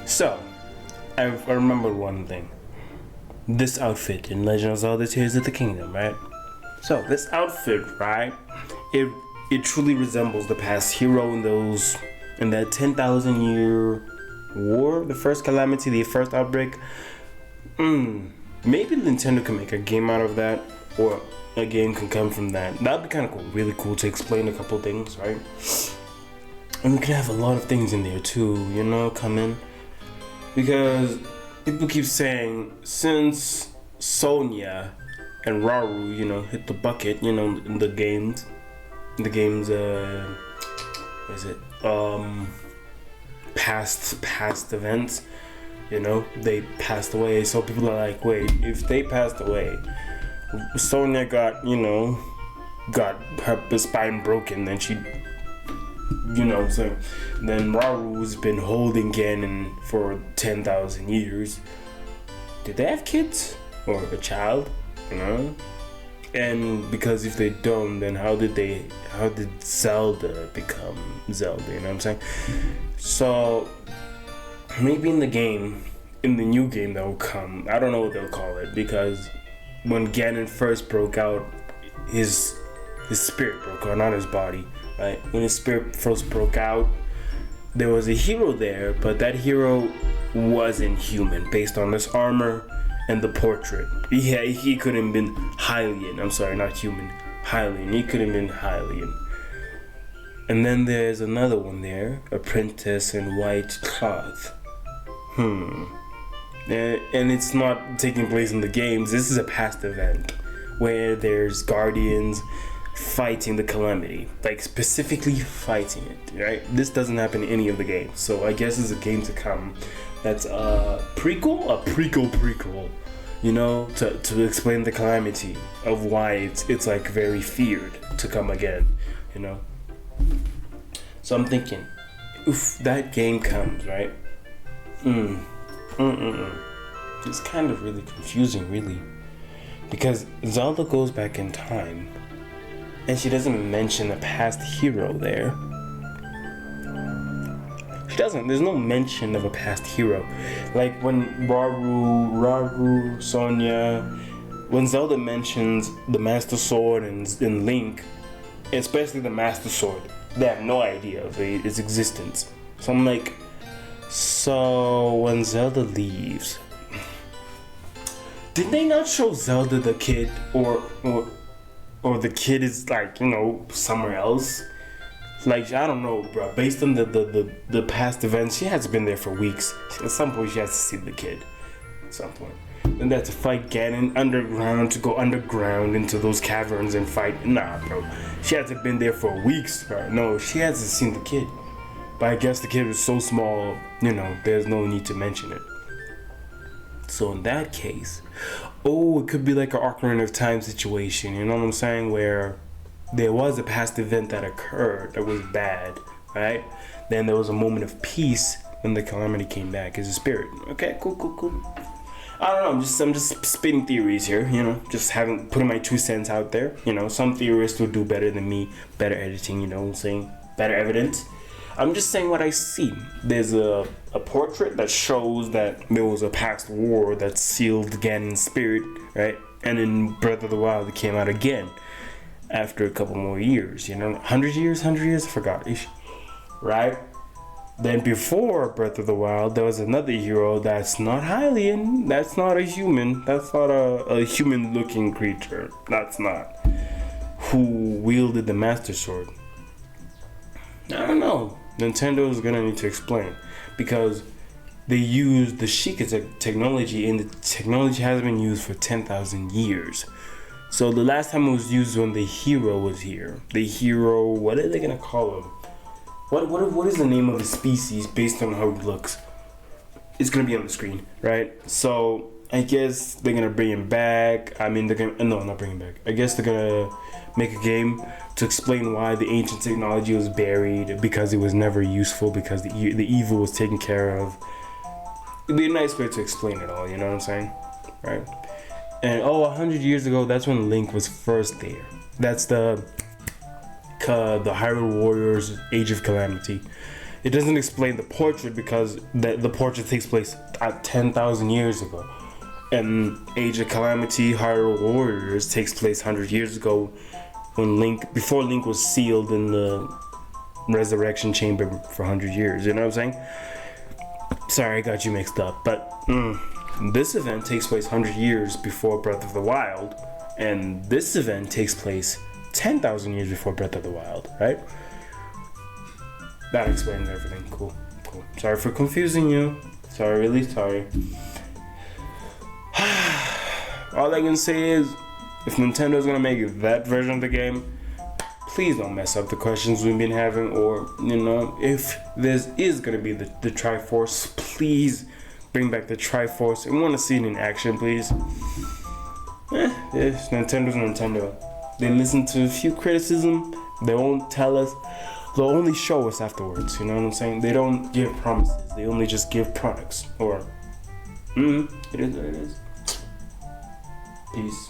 So, I remember one thing. This outfit in Legend of Zelda Tears of the Kingdom, right? So, this outfit, right? It truly resembles the past hero in that 10,000 year war, the first calamity, the first outbreak. Maybe Nintendo can make a game out of that, or a game can come from that. That'd be kind of cool, really cool to explain a couple things, right? And we can have a lot of things in there too, come in. Because people keep saying since Sonya and Rauru, hit the bucket, in the games, what is it? Past events, they passed away. So people are like, wait, if they passed away, Sonya got her spine broken, then she, so then Raru's been holding Ganon for 10,000 years. Did they have kids or a child? And because if they don't, then how did Zelda become Zelda? You know what I'm saying? So maybe in the new game that will come, I don't know what they'll call it, because when Ganon first broke out, his spirit broke out, not his body, right? When his spirit first broke out, there was a hero there, but that hero wasn't human based on this armor and the portrait. Yeah, he couldn't have been Hylian. I'm sorry, not human. Hylian. He couldn't have been Hylian. And then there's another one there, a princess in white cloth. And it's not taking place in the games. This is a past event where there's guardians fighting the calamity, like specifically fighting it, right? This doesn't happen in any of the games, so I guess it's a game to come. That's a prequel, to explain the calamity of why it's like very feared to come again, So I'm thinking, if that game comes, right? It's kind of really confusing, really, because Zelda goes back in time, and she doesn't mention a past hero there. She doesn't. There's no mention of a past hero. Like when Rauru, Sonya, when Zelda mentions the Master Sword and Link, especially the Master Sword, they have no idea of its existence. So I'm like, so when Zelda leaves, did they not show Zelda the kid, or the kid is like, somewhere else? Like, I don't know, bro. Based on the past events, she has been there for weeks. At some point, she has to see the kid. At some point. Then they have to fight Ganon underground, to go underground into those caverns and fight. Nah, bro. She hasn't been there for weeks. Right? No, she hasn't seen the kid. But I guess the kid was so small, there's no need to mention it. So in that case, it could be like an Ocarina of Time situation, you know what I'm saying? Where there was a past event that occurred that was bad, right? Then there was a moment of peace when the calamity came back as a spirit. Okay, cool. I don't know, I'm just spitting theories here, just putting my 2 cents out there. Some theorists will do better than me, better editing, better evidence. I'm just saying what I see. There's a portrait that shows that there was a past war that sealed Ganon's spirit, right? And in Breath of the Wild, it came out again after a couple more years, 100 years, I forgot, right? Then before Breath of the Wild, there was another hero that's not Hylian, that's not a human, that's not a human-looking creature, that's not, who wielded the Master Sword. I don't know. Nintendo is gonna need to explain, because they used the Sheikah technology, and the technology hasn't been used for 10,000 years. So the last time it was used when the hero was here. The hero, what are they gonna call him? What is the name of the species based on how he looks? It's gonna be on the screen, right? So I guess they're gonna bring him back. I mean, not bring him back. I guess they're gonna make a game to explain why the ancient technology was buried, because it was never useful, because the evil was taken care of. It'd be a nice way to explain it all, you know what I'm saying? Right? And 100 years ago, that's when Link was first there. That's the Hyrule Warriors Age of Calamity. It doesn't explain the portrait because the portrait takes place at 10,000 years ago. And Age of Calamity, Hyrule Warriors takes place 100 years ago when before Link was sealed in the Resurrection Chamber for 100 years. You know what I'm saying? Sorry, I got you mixed up. But this event takes place 100 years before Breath of the Wild. And this event takes place 10,000 years before Breath of the Wild, right? That explains everything. Cool. Sorry for confusing you. Sorry, really sorry. All I can say is, if Nintendo's gonna make that version of the game, please don't mess up the questions we've been having. Or, if this is gonna be the Triforce, please bring back the Triforce. I want to see it in action, please. Yes, Nintendo's Nintendo. They listen to a few criticism. They won't tell us. They'll only show us afterwards. You know what I'm saying? They don't give promises. They only just give products. Or, it is what it is. Peace.